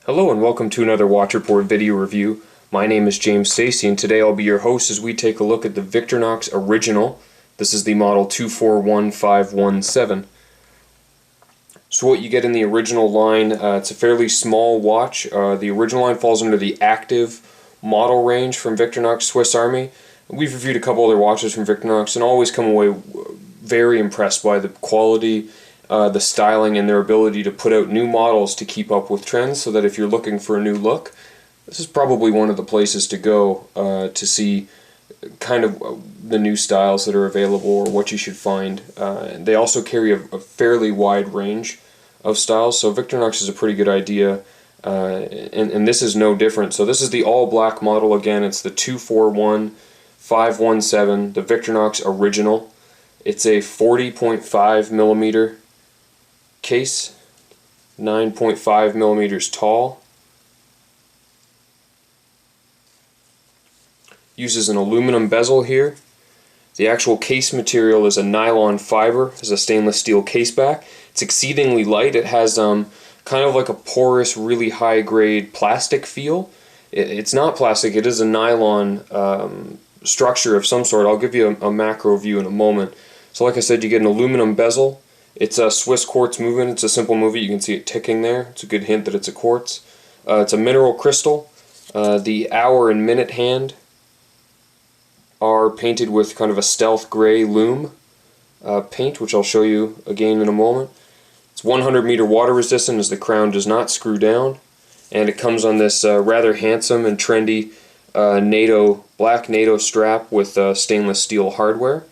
Hello and welcome to another Watch Report video review. My name is James Stacey and today I'll be your host as we take a look at the Victorinox Original. This is the model 241517. So what you get in the original line, it's a fairly small watch. The original line falls under the active model range from Victorinox Swiss Army. We've reviewed a couple other watches from Victorinox and always come away very impressed by the quality, the styling, and their ability to put out new models to keep up with trends, so that if you're looking for a new look, this is probably one of the places to go to see kind of the new styles that are available or what you should find. They also carry a fairly wide range of styles, so Victorinox is a pretty good idea, and this is no different. So this is the all-black model again. It's the 241517, the Victorinox Original. It's a 40.5 millimeter case, 9.5 millimeters tall. Uses an aluminum bezel here. The actual case material is a nylon fiber, has a stainless steel case back. It's exceedingly light. It has kind of like a porous, really high grade plastic feel. It's not plastic, it is a nylon structure of some sort. I'll give you a macro view in a moment. So like I said, you get an aluminum bezel. It's a Swiss quartz movement. It's a simple movement. You can see it ticking there. It's a good hint that it's a quartz. It's a mineral crystal. The hour and minute hand are painted with kind of a stealth gray lume paint, which I'll show you again in a moment. It's 100 meter water resistant as the crown does not screw down, and it comes on this rather handsome and trendy black NATO strap with stainless steel hardware.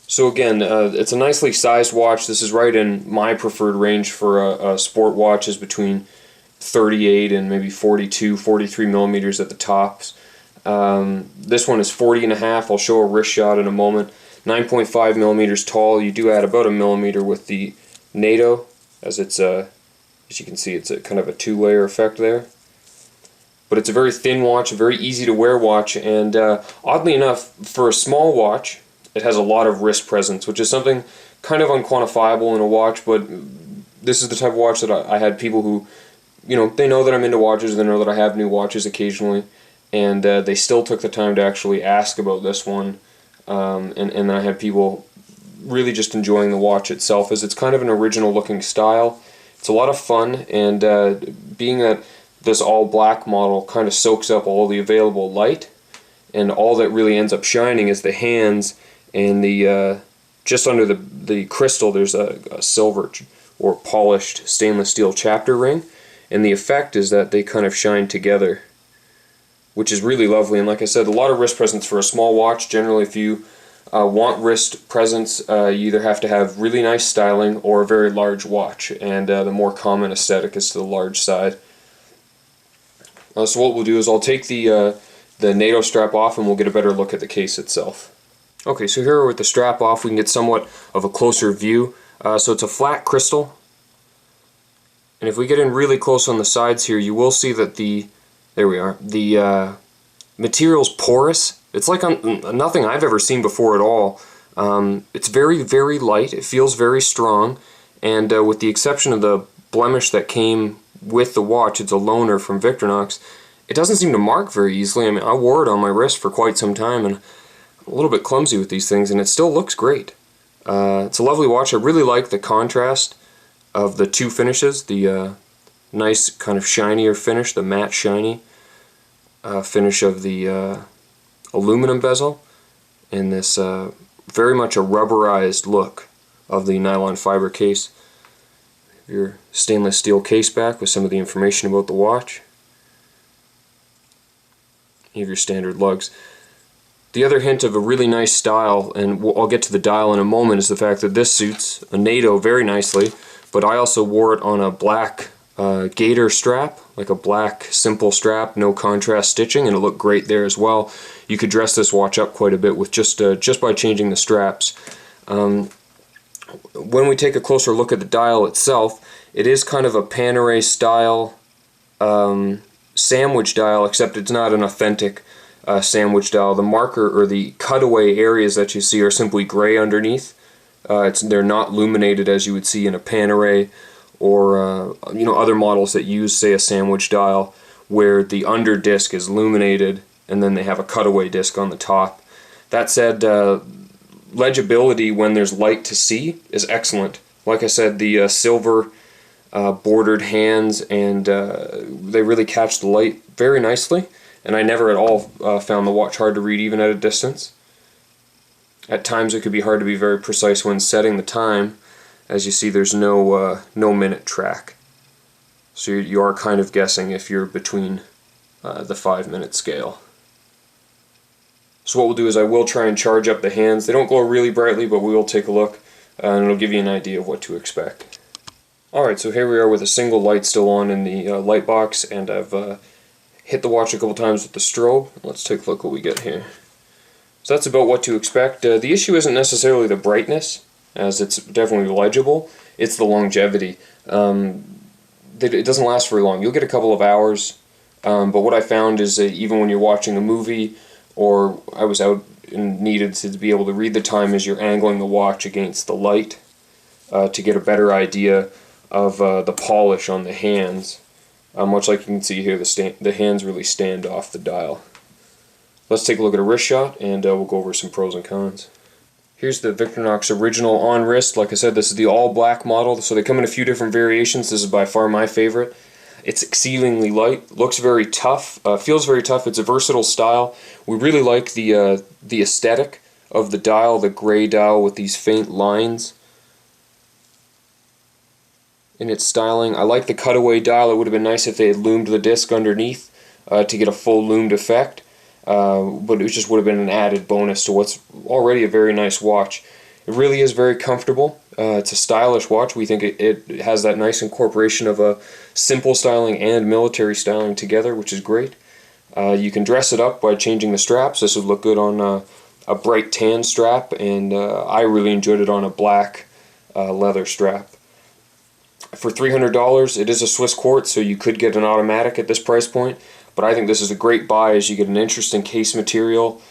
So again, it's a nicely sized watch. This is right in my preferred range for a sport watch, is between 38 and maybe 42, 43 millimeters at the tops. This one is 40 and a half. I'll show a wrist shot in a moment. 9.5 millimeters tall. You do add about a millimeter with the NATO, as it's as you can see, it's a kind of a two-layer effect there. But it's a very thin watch, a very easy to wear watch, and oddly enough, for a small watch, it has a lot of wrist presence, which is something kind of unquantifiable in a watch, but this is the type of watch that I had people who, you know, they know that I'm into watches, they know that I have new watches occasionally, and they still took the time to actually ask about this one, and I had people really just enjoying the watch itself, as it's kind of an original looking style. It's a lot of fun, and being that this all black model kind of soaks up all the available light, and all that really ends up shining is the hands. And the just under the crystal, there's a silver or polished stainless steel chapter ring, and the effect is that they kind of shine together, which is really lovely. And like I said, a lot of wrist presence for a small watch. Generally, if you want wrist presence, you either have to have really nice styling or a very large watch, and the more common aesthetic is to the large side. So what we'll do is I'll take the NATO strap off, and we'll get a better look at the case itself. Okay, so here with the strap off, we can get somewhat of a closer view. So it's a flat crystal, and if we get in really close on the sides here, you will see that the material's porous. It's like nothing I've ever seen before at all. It's very, very light. It feels very strong, and with the exception of the blemish that came with the watch, it's a loaner from Victorinox, it doesn't seem to mark very easily. I mean, I wore it on my wrist for quite some time, and a little bit clumsy with these things, and it still looks great. It's a lovely watch. I really like the contrast of the two finishes, the nice kind of shinier finish, the matte shiny finish of the aluminum bezel, and this very much a rubberized look of the nylon fiber case. Your stainless steel case back with some of the information about the watch. You have your standard lugs. The other hint of a really nice style, and I'll get to the dial in a moment, is the fact that this suits a NATO very nicely, but I also wore it on a black gaiter strap, like a black simple strap, no contrast stitching, and it looked great there as well. You could dress this watch up quite a bit with just by changing the straps. When we take a closer look at the dial itself, it is kind of a Panerai style sandwich dial, except it's not an authentic sandwich dial. The marker or the cutaway areas that you see are simply gray underneath. They're not illuminated as you would see in a Panerai or other models that use, say, a sandwich dial where the under disc is illuminated and then they have a cutaway disc on the top. That said, legibility when there's light to see is excellent. Like I said, the silver bordered hands, and they really catch the light very nicely, and I never at all found the watch hard to read even at a distance. At times it could be hard to be very precise when setting the time. As you see, there's no minute track, so you are kind of guessing if you're between the 5-minute scale. So what we'll do is I will try and charge up the hands. They don't glow really brightly, but we will take a look, and it'll give you an idea of what to expect. Alright, so here we are with a single light still on in the light box, and I've hit the watch a couple times with the strobe. Let's take a look what we get here. So that's about what to expect. The issue isn't necessarily the brightness, as it's definitely legible. It's the longevity. It doesn't last very long. You'll get a couple of hours, but what I found is that even when you're watching a movie, or I was out and needed to be able to read the time as you're angling the watch against the light to get a better idea of the polish on the hands. Much like you can see here, the hands really stand off the dial. Let's take a look at a wrist shot, and we'll go over some pros and cons. Here's the Victorinox original on wrist. Like I said, this is the all black model, so they come in a few different variations. This is by far my favorite. It's exceedingly light, looks very tough, feels very tough. It's a versatile style. We really like the aesthetic of the dial, the gray dial with these faint lines in its styling. I like the cutaway dial. It would have been nice if they had loomed the disc underneath to get a full loomed effect, but it just would have been an added bonus to what's already a very nice watch. It really is very comfortable. It's a stylish watch. We think it has that nice incorporation of a simple styling and military styling together, which is great. You can dress it up by changing the straps. This would look good on a bright tan strap, and I really enjoyed it on a black leather strap. For $300, it is a Swiss quartz, so you could get an automatic at this price point, but I think this is a great buy as you get an interesting case material,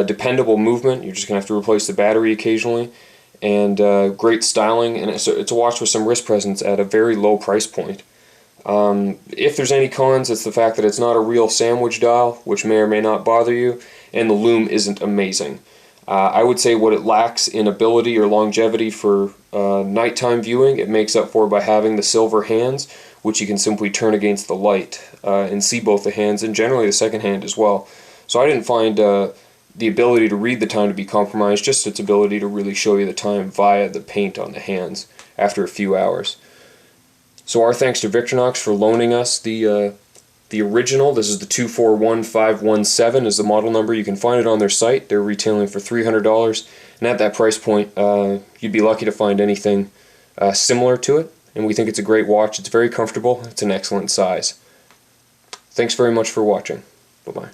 dependable movement. You're just going to have to replace the battery occasionally, and great styling, and it's a watch with some wrist presence at a very low price point. If there's any cons, it's the fact that it's not a real sandwich dial, which may or may not bother you, and the lume isn't amazing. I would say what it lacks in ability or longevity for nighttime viewing, it makes up for by having the silver hands, which you can simply turn against the light and see both the hands, and generally the second hand as well. So I didn't find the ability to read the time to be compromised, just its ability to really show you the time via the paint on the hands after a few hours. So our thanks to Victorinox for loaning us the original. This is the 241517 is the model number. You can find it on their site. They're retailing for $300, and at that price point you'd be lucky to find anything similar to it, and we think it's a great watch. It's very comfortable. It's an excellent size. Thanks very much for watching. Bye-bye.